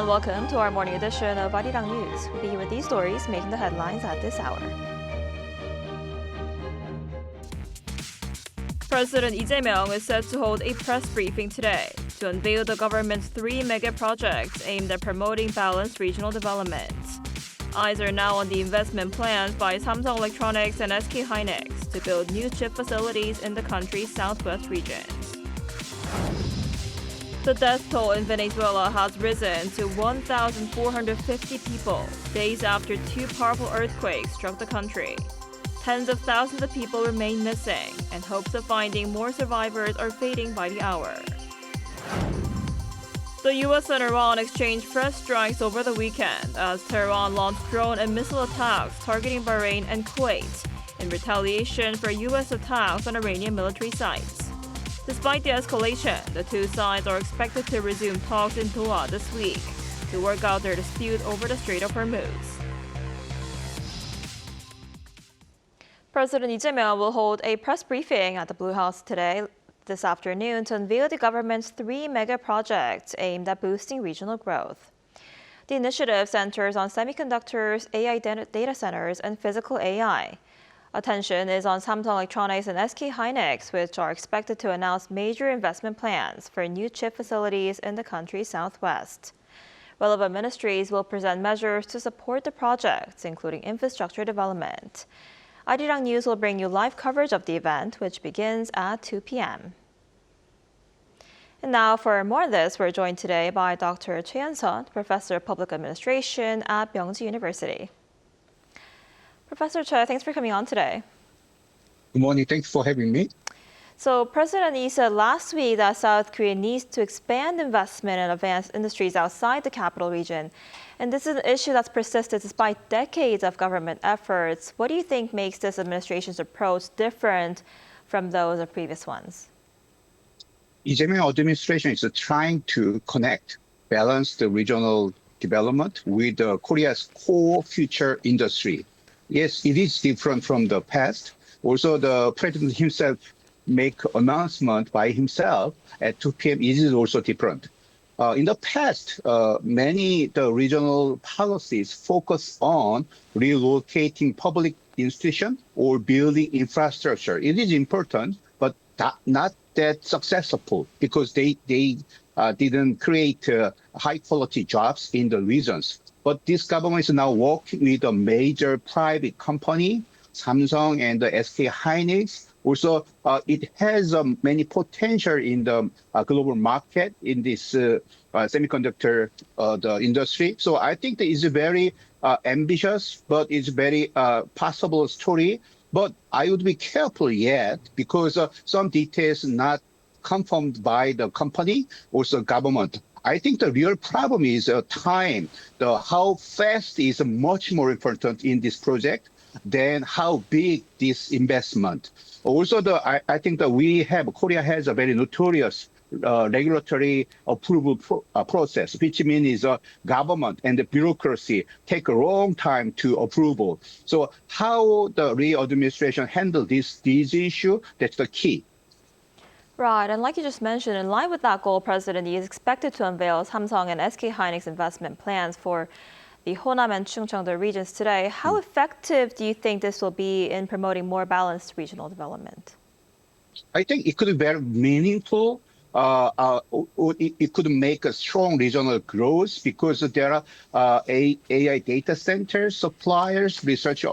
welcome to our morning edition of Arirang News. We'll begin with these stories making the headlines at this hour. President Lee Jae-myung is set to hold a press briefing today to unveil the government's three mega projects aimed at promoting balanced regional development. Eyes are now on the investment plans by Samsung Electronics and SK hynix to build new chip facilities in the country's southwest regions. The death toll in Venezuela has risen to 1,450 people, days after two powerful earthquakes struck the country. Tens of thousands of people remain missing, and hopes of finding more survivors are fading by the hour. The U.S. and Iran exchanged fresh strikes over the weekend as Tehran launched drone and missile attacks targeting Bahrain and Kuwait in retaliation for U.S. attacks on Iranian military sites. Despite the escalation, the two sides are expected to resume talks in Doha this week to work out their dispute over the Strait of Hormuz. President Lee Jae-myung will hold a press briefing at the Blue House this afternoon to unveil the government's three mega projects aimed at boosting regional growth. The initiative centers on semiconductors, AI data centers, and physical AI. Attention is on Samsung Electronics and SK hynix, which are expected to announce major investment plans for new chip facilities in the country's southwest. Relevant ministries will present measures to support the projects, including infrastructure development. Arirang News will bring you live coverage of the event, which begins at 2 p.m. And now, for more of this, we're joined today by Dr. Choi Hyun-sun, Professor of Public Administration at Myungji University. Professor Choi, thanks for coming on today. Good morning. Thanks for having me. So President Lee said last week that South Korea needs to expand investment in advanced industries outside the capital region. And this is an issue that's persisted despite decades of government efforts. What do you think makes this administration's approach different from those of previous ones? Lee Jae-myung administration is trying to balance the regional development with Korea's core future industry. Yes, it is different from the past. Also, the president himself make announcement by himself at 2 p.m. It is also different. In the past, the regional policies focus on relocating public institutions or building infrastructure. It is important, but not that successful because they didn't create high-quality jobs in the regions. But this government is now working with a major private company, Samsung and the SK hynix. Also, it has many potential in the global market in this semiconductor the industry. So I think that it's a very ambitious, but it's very possible story. But I would be careful yet because some details not confirmed by the company, also government. I think the real problem is time. How fast is much more important in this project than how big this investment. Also, I think that Korea has a very notorious regulatory approval process, which means government and the bureaucracy take a long time to approval. So how the Lee administration handle these issue, that's the key. Right, and like you just mentioned, in line with that goal, President Lee is expected to unveil Samsung and SK hynix investment plans for the Honam and Chungcheong regions today. How effective do you think this will be in promoting more balanced regional development? I think it could be very meaningful. It could make a strong regional growth because there are AI data centers, suppliers, research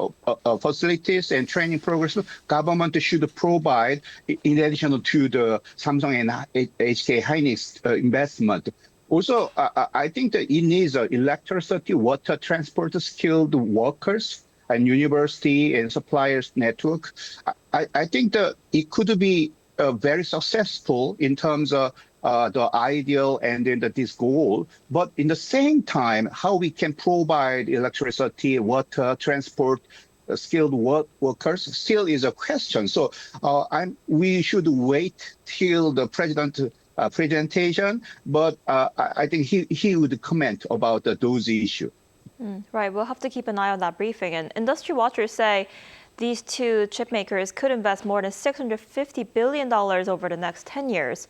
facilities, and training programs. Government should provide in addition to the Samsung and SK hynix investment. Also, I think that it needs electricity, water, transport, skilled workers, and university and suppliers network. I think that it could be very successful in terms of the ideal and then this goal. But in the same time, how we can provide electricity, water, transport, skilled workers still is a question. So we should wait till the presentation, but I think he would comment about those issues. Right, we'll have to keep an eye on that briefing. And industry watchers say these two chip makers could invest more than $650 billion over the next 10 years.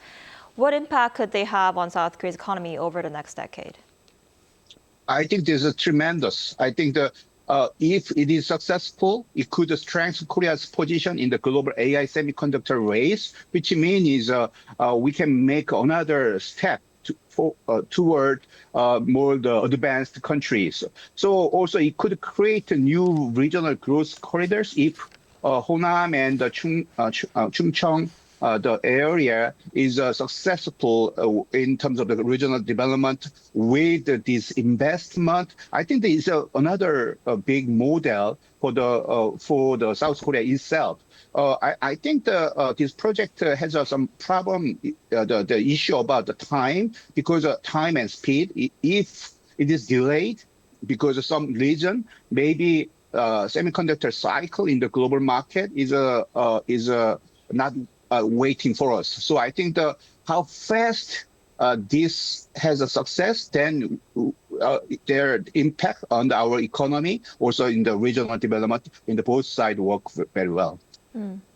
What impact could they have on South Korea's economy over the next decade? I think this is tremendous. I think if it is successful, it could strengthen Korea's position in the global AI semiconductor race, which means we can make another step toward more the advanced countries. So also it could create new regional growth corridors if Honam and Chungcheong, the area is successful in terms of the regional development with this investment. I think there is another big model for the South Korea itself. I think this project has some problem, the issue about the time, because time and speed. If it is delayed because of some reason, maybe semiconductor cycle in the global market is not waiting for us. So I think how fast this has a success, then their impact on our economy, also in the regional development, in the both sides work very well.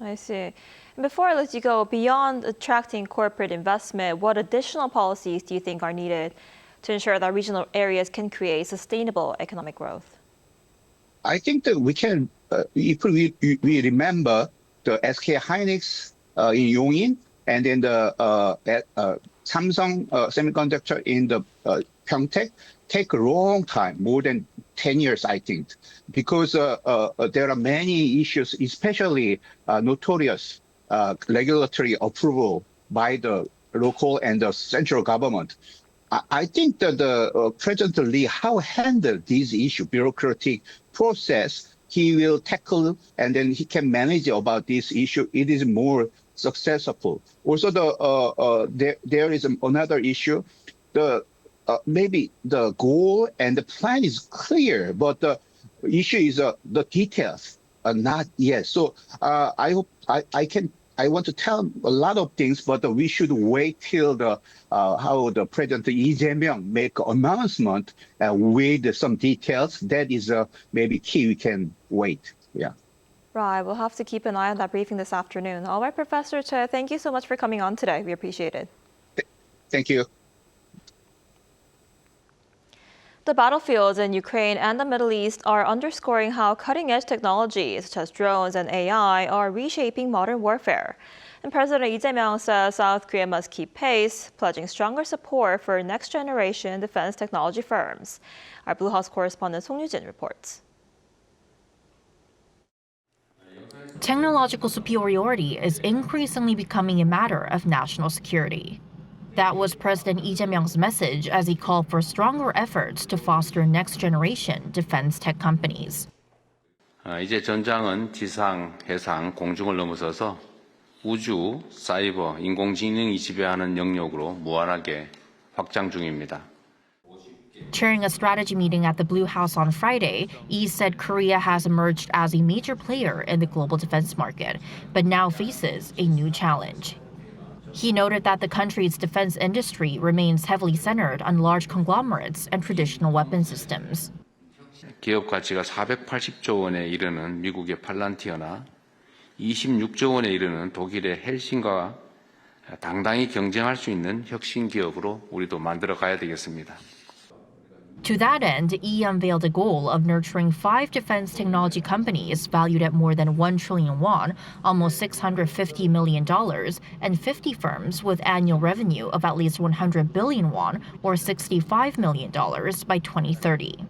I see. And before I let you go, beyond attracting corporate investment, what additional policies do you think are needed to ensure that regional areas can create sustainable economic growth? I think that we can, if we remember the SK hynix in Yongin, and then the Samsung Semiconductor in the Pyeongtaek, take a long time, more than 10 years, I think, because there are many issues, especially notorious regulatory approval by the local and the central government. I think that President Lee, how handle this issue, bureaucratic process, he will tackle and then he can manage about this issue. It is more successful. Also, there is another issue. Maybe the goal and the plan is clear, but the issue is the details are not yet. So I hope I want to tell a lot of things, but we should wait till how the President Lee Jae-myung make announcement with some details. That is maybe key. We can wait. Yeah. Right, we'll have to keep an eye on that briefing this afternoon. All right, Professor Che, thank you so much for coming on today. We appreciate it. Thank you. The battlefields in Ukraine and the Middle East are underscoring how cutting-edge technologies such as drones and AI are reshaping modern warfare. And President Lee Jae-myung says South Korea must keep pace, pledging stronger support for next-generation defense technology firms. Our Blue House correspondent Song Yu-jin reports. Technological superiority is increasingly becoming a matter of national security. That was President Lee Jae-myung's message as he called for stronger efforts to foster next-generation defense tech companies. 이제 전장은 지상, 해상, 공중을 넘어서서 우주, 사이버, 인공지능이 지배하는 영역으로 무한하게 확장 중입니다. Chairing a strategy meeting at the Blue House on Friday, Lee said Korea has emerged as a major player in the global defense market, but now faces a new challenge. He noted that the country's defense industry remains heavily centered on large conglomerates and traditional weapon systems. 기업 가치가 480조 원에 이르는 미국의 팔란티어나 26조 원에 이르는 독일의 헬싱과 당당히 경쟁할 수 있는 혁신 기업으로 우리도 만들어 가야 되겠습니다. To that end, Lee unveiled a goal of nurturing 5 defense technology companies valued at more than 1 trillion won, almost $650 million, and 50 firms with annual revenue of at least 100 billion won, or $65 million, by 2030.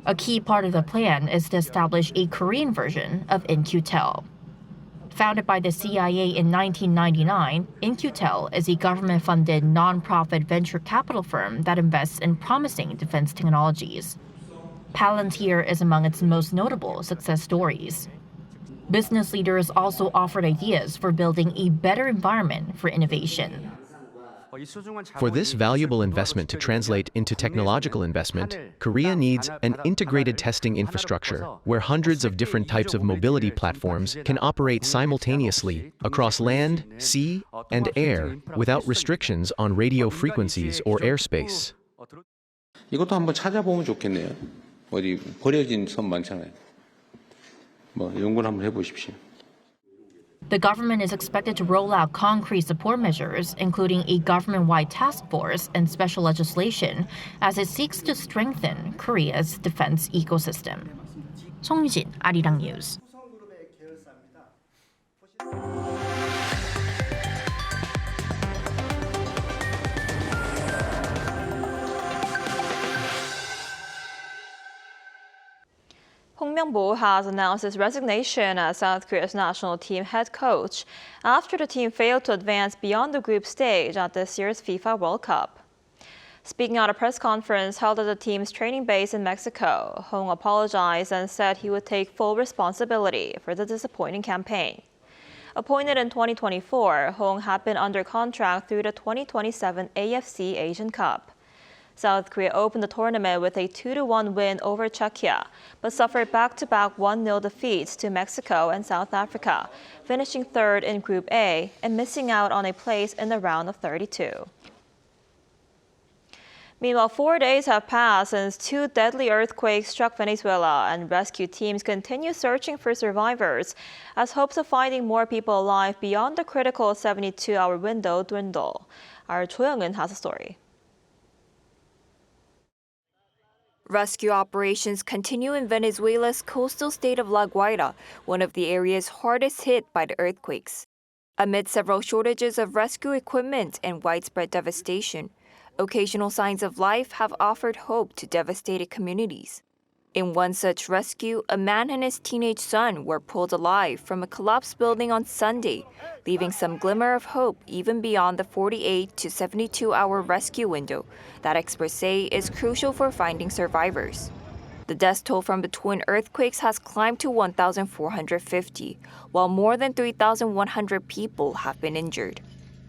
A key part of the plan is to establish a Korean version of In-Q-Tel. Founded by the CIA in 1999, In-Q-Tel is a government-funded non-profit venture capital firm that invests in promising defense technologies. Palantir is among its most notable success stories. Business leaders also offered ideas for building a better environment for innovation. For this valuable investment to translate into technological investment, Korea needs an integrated testing infrastructure where hundreds of different types of mobility platforms can operate simultaneously across land, sea, and air without restrictions on radio frequencies or airspace. 이것도 한번 찾아보면 좋겠네요. 어디 버려진 섬 많잖아요. 연구를 한번 해보십시오. The government is expected to roll out concrete support measures, including a government-wide task force and special legislation, as it seeks to strengthen Korea's defense ecosystem. 송유진, 아리랑 뉴스. Hong Myung-bo has announced his resignation as South Korea's national team head coach after the team failed to advance beyond the group stage at this year's FIFA World Cup. Speaking at a press conference held at the team's training base in Mexico, Hong apologized and said he would take full responsibility for the disappointing campaign. Appointed in 2024, Hong had been under contract through the 2027 AFC Asian Cup. South Korea opened the tournament with a 2-1 win over Czechia, but suffered back-to-back 1-0 defeats to Mexico and South Africa, finishing third in Group A and missing out on a place in the round of 32. Meanwhile, 4 days have passed since 2 deadly earthquakes struck Venezuela, and rescue teams continue searching for survivors as hopes of finding more people alive beyond the critical 72-hour window dwindle. Our Cho Young-eun has a story. Rescue operations continue in Venezuela's coastal state of La Guaira, one of the areas hardest hit by the earthquakes. Amid several shortages of rescue equipment and widespread devastation, occasional signs of life have offered hope to devastated communities. In one such rescue, a man and his teenage son were pulled alive from a collapsed building on Sunday, leaving some glimmer of hope even beyond the 48 to 72-hour rescue window that experts say is crucial for finding survivors. The death toll from the twin earthquakes has climbed to 1,450, while more than 3,100 people have been injured.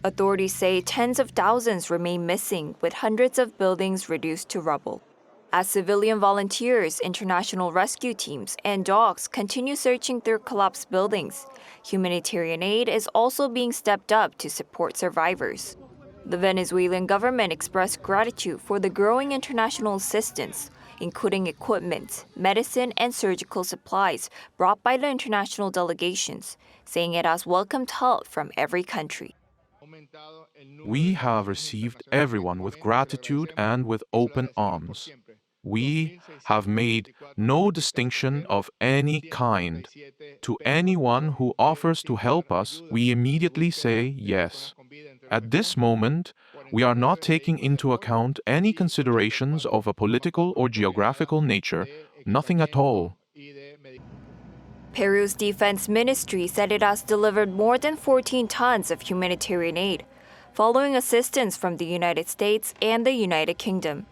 Authorities say tens of thousands remain missing, with hundreds of buildings reduced to rubble. As civilian volunteers, international rescue teams, and dogs continue searching through collapsed buildings, humanitarian aid is also being stepped up to support survivors. The Venezuelan government expressed gratitude for the growing international assistance, including equipment, medicine, and surgical supplies brought by the international delegations, saying it has welcomed help from every country. We have received everyone with gratitude and with open arms. We have made no distinction of any kind. To anyone who offers to help us, we immediately say yes. At this moment, we are not taking into account any considerations of a political or geographical nature, nothing at all. Peru's defense ministry said it has delivered more than 14 tons of humanitarian aid, following assistance from the United States and the United Kingdom.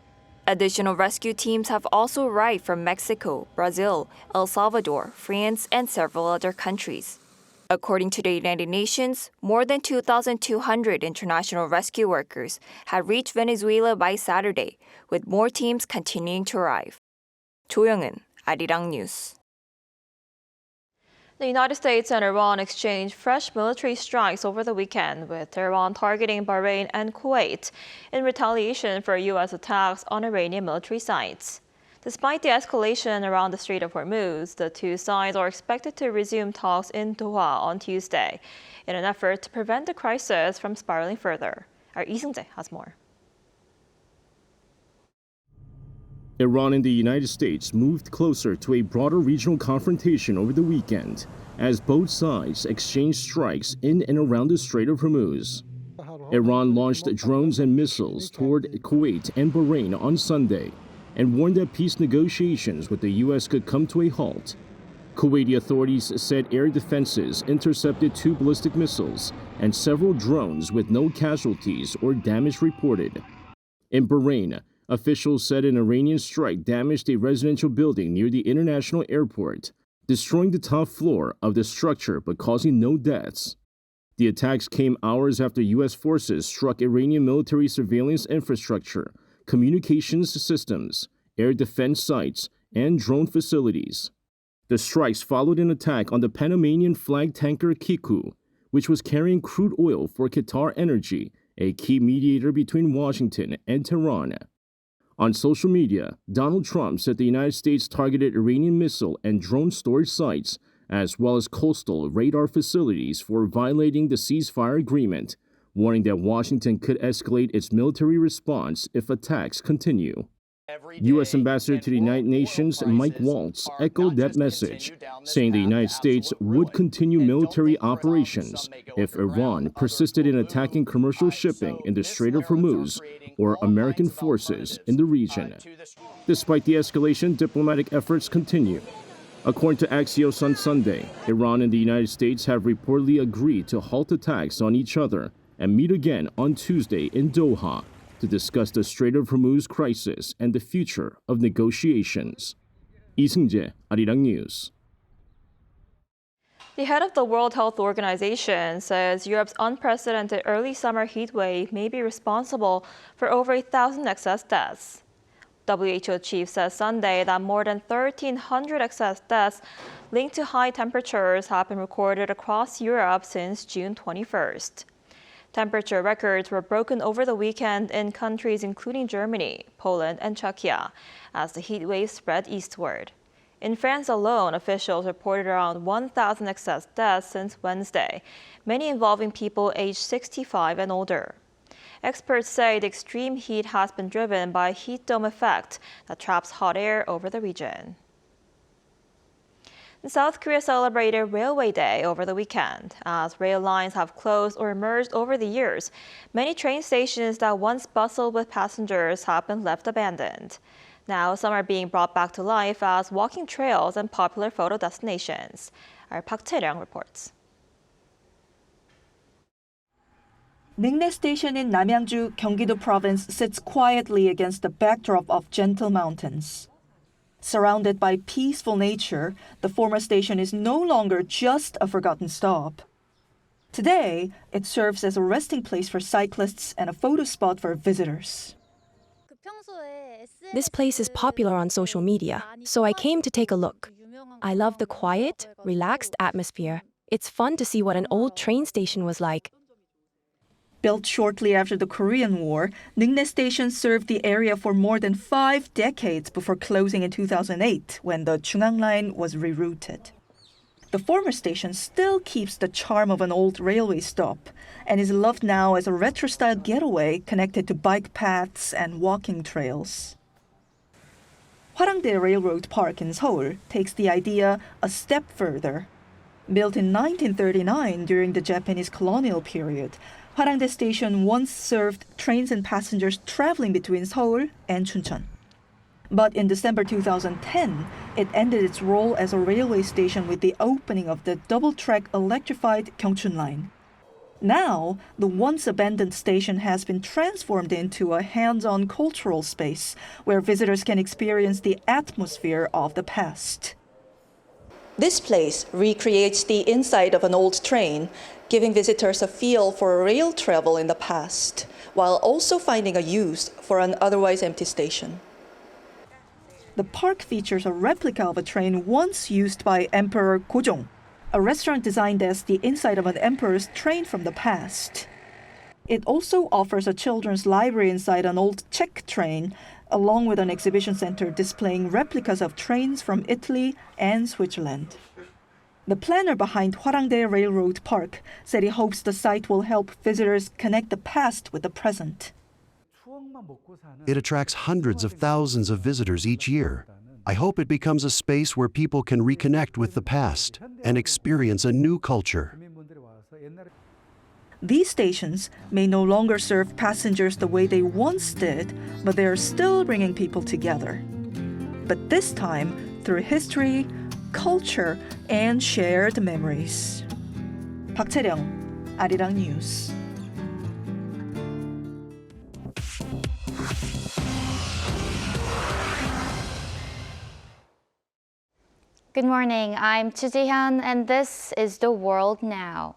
Additional rescue teams have also arrived from Mexico, Brazil, El Salvador, France, and several other countries. According to the United Nations, more than 2,200 international rescue workers have reached Venezuela by Saturday, with more teams continuing to arrive. Cho Young-eun, Arirang News. The United States and Iran exchanged fresh military strikes over the weekend, with Iran targeting Bahrain and Kuwait in retaliation for U.S. attacks on Iranian military sites. Despite the escalation around the Strait of Hormuz, the two sides are expected to resume talks in Doha on Tuesday in an effort to prevent the crisis from spiraling further. Our Lee Seung-jae has more. Iran and the United States moved closer to a broader regional confrontation over the weekend as both sides exchanged strikes in and around the Strait of Hormuz. Iran launched drones and missiles toward Kuwait and Bahrain on Sunday and warned that peace negotiations with the U.S. could come to a halt. Kuwaiti authorities said air defenses intercepted 2 ballistic missiles and several drones with no casualties or damage reported. In Bahrain, officials said an Iranian strike damaged a residential building near the international airport, destroying the top floor of the structure but causing no deaths. The attacks came hours after U.S. forces struck Iranian military surveillance infrastructure, communications systems, air defense sites, and drone facilities. The strikes followed an attack on the Panamanian flag tanker Kiku, which was carrying crude oil for Qatar Energy, a key mediator between Washington and Tehran. On social media, Donald Trump said the United States targeted Iranian missile and drone storage sites as well as coastal radar facilities for violating the ceasefire agreement, warning that Washington could escalate its military response if attacks continue. U.S. Ambassador to the United Nations Mike Waltz echoed that message, saying the United States would continue military operations if Iran persisted in attacking commercial shipping in the Strait of Hormuz or American forces in the region. Despite the escalation, diplomatic efforts continue. According to Axios on Sunday, Iran and the United States have reportedly agreed to halt attacks on each other and meet again on Tuesday in Doha to discuss the Strait of Hormuz crisis and the future of negotiations. Lee Seung-jae, Arirang News. The head of the World Health Organization says Europe's unprecedented early summer heat wave may be responsible for over 1,000 excess deaths. WHO chief says Sunday that more than 1,300 excess deaths linked to high temperatures have been recorded across Europe since June 21st. Temperature records were broken over the weekend in countries including Germany, Poland, and Czechia as the heat wave spread eastward. In France alone, officials reported around 1,000 excess deaths since Wednesday, many involving people aged 65 and older. Experts say the extreme heat has been driven by a heat dome effect that traps hot air over the region. South Korea celebrated Railway Day over the weekend. As rail lines have closed or merged over the years, many train stations that once bustled with passengers have been left abandoned. Now, some are being brought back to life as walking trails and popular photo destinations. Our Pattaya reports. Ningnae Station in Namyangju, Gyeonggi-do Province sits quietly against the backdrop of gentle mountains. Surrounded by peaceful nature, the former station is no longer just a forgotten stop. Today, it serves as a resting place for cyclists and a photo spot for visitors. This place is popular on social media, so I came to take a look. I love the quiet, relaxed atmosphere. It's fun to see what an old train station was like. Built shortly after the Korean War, Ningnae Station served the area for more than 5 decades before closing in 2008 when the Chungang Line was rerouted. The former station still keeps the charm of an old railway stop and is loved now as a retro-style getaway connected to bike paths and walking trails. Hwarangdae Railroad Park in Seoul takes the idea a step further. Built in 1939 during the Japanese colonial period, Hwarangdae Station once served trains and passengers traveling between Seoul and Chuncheon. But in December 2010, it ended its role as a railway station with the opening of the double-track electrified Gyeongchun Line. Now, the once abandoned station has been transformed into a hands-on cultural space where visitors can experience the atmosphere of the past. This place recreates the inside of an old train, giving visitors a feel for rail travel in the past, while also finding a use for an otherwise empty station. The park features a replica of a train once used by Emperor Gojong, a restaurant designed as the inside of an emperor's train from the past. It also offers a children's library inside an old Czech train, along with an exhibition center displaying replicas of trains from Italy and Switzerland. The planner behind Hwarangdae Railroad Park said he hopes the site will help visitors connect the past with the present. It attracts hundreds of thousands of visitors each year. I hope it becomes a space where people can reconnect with the past and experience a new culture. These stations may no longer serve passengers the way they once did, but they are still bringing people together. But this time, through history, culture, and shared memories. Park Chae-ryung, Arirang News. Good morning, I'm Choi Ji-hyun, and this is The World Now.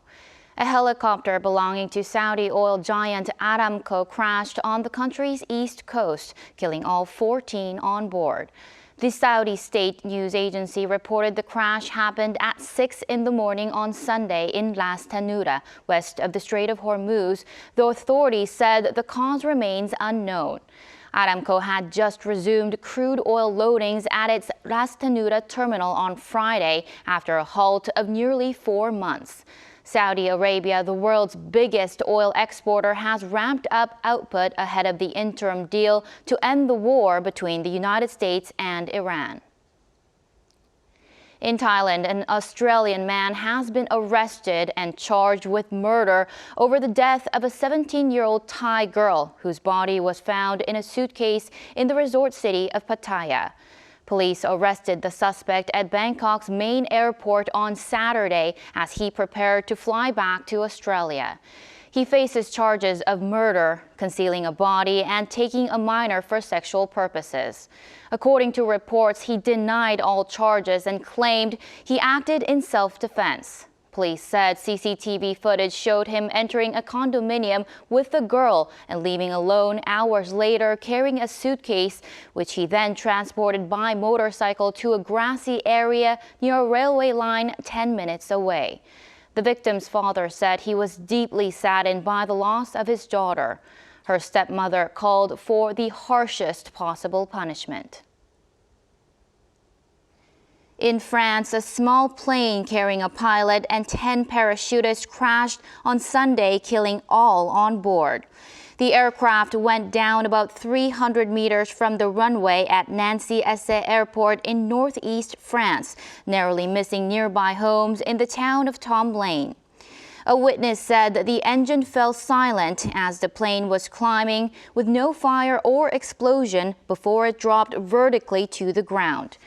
A helicopter belonging to Saudi oil giant Aramco crashed on the country's east coast, killing all 14 on board. The Saudi state news agency reported the crash happened at 6 in the morning on Sunday in Ras Tanura, west of the Strait of Hormuz, though authorities said the cause remains unknown. Aramco had just resumed crude oil loadings at its Ras Tanura terminal on Friday after a halt of nearly 4 months. Saudi Arabia, the world's biggest oil exporter, has ramped up output ahead of the interim deal to end the war between the United States and Iran. In Thailand, an Australian man has been arrested and charged with murder over the death of a 17-year-old Thai girl whose body was found in a suitcase in the resort city of Pattaya. Police arrested the suspect at Bangkok's main airport on Saturday as he prepared to fly back to Australia. He faces charges of murder, concealing a body, and taking a minor for sexual purposes. According to reports, he denied all charges and claimed he acted in self-defense. Police said CCTV footage showed him entering a condominium with the girl and leaving alone hours later carrying a suitcase, which he then transported by motorcycle to a grassy area near a railway line 10 minutes away. The victim's father said he was deeply saddened by the loss of his daughter. Her stepmother called for the harshest possible punishment. In France, a small plane carrying a pilot and 10 parachutists crashed on Sunday, killing all on board. The aircraft went down about 300 meters from the runway at Nancy-Essay Airport in northeast France, narrowly missing nearby homes in the town of Tomblaine. A witness said that the engine fell silent as the plane was climbing with no fire or explosion before it dropped vertically to the ground.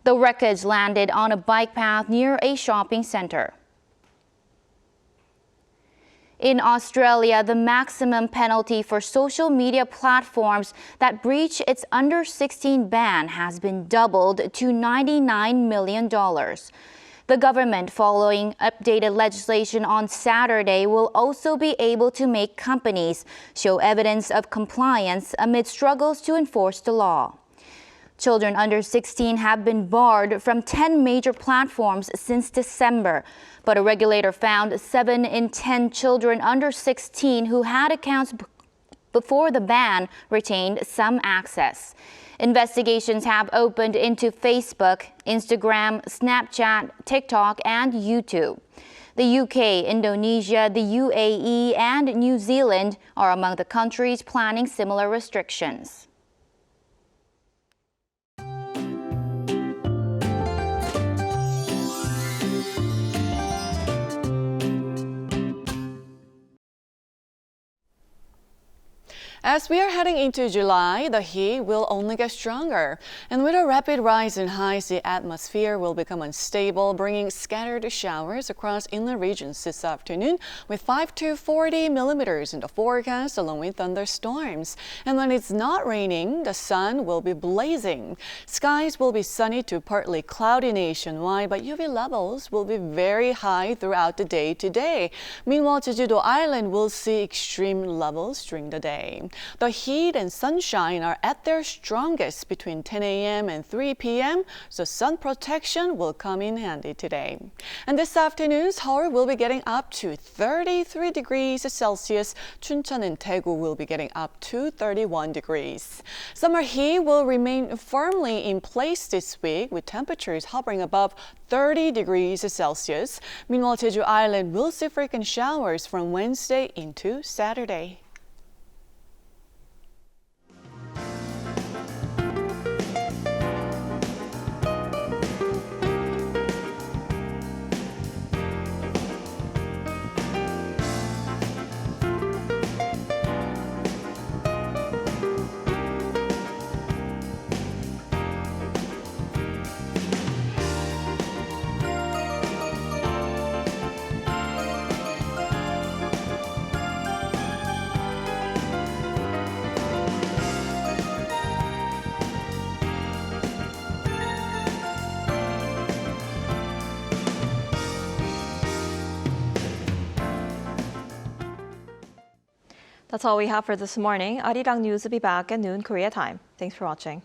The wreckage landed on a bike path near a shopping center. In Australia, the maximum penalty for social media platforms that breach its under-16 ban has been doubled to $99 million. The government, following updated legislation on Saturday, will also be able to make companies show evidence of compliance amid struggles to enforce the law. Children under 16 have been barred from 10 major platforms since December, but a regulator found 7 in 10 children under 16 who had accounts before the ban retained some access. Investigations have opened into Facebook, Instagram, Snapchat, TikTok, and YouTube. The UK, Indonesia, the UAE, and New Zealand are among the countries planning similar restrictions. As we are heading into July, the heat will only get stronger. And with a rapid rise in highs, the atmosphere will become unstable, bringing scattered showers across inland regions this afternoon, with 5 to 40 millimeters in the forecast, along with thunderstorms. And when it's not raining, the sun will be blazing. Skies will be sunny to partly cloudy nationwide, but UV levels will be very high throughout the day today. Meanwhile, Jeju-do Island will see extreme levels during the day. The heat and sunshine are at their strongest between 10 a.m. and 3 p.m., so sun protection will come in handy today. And this afternoon, Seoul will be getting up to 33 degrees Celsius. Chuncheon and Daegu will be getting up to 31 degrees. Summer heat will remain firmly in place this week, with temperatures hovering above 30 degrees Celsius. Meanwhile, Jeju Island will see frequent showers from Wednesday into Saturday. That's all we have for this morning. Arirang News will be back at noon Korea time. Thanks for watching.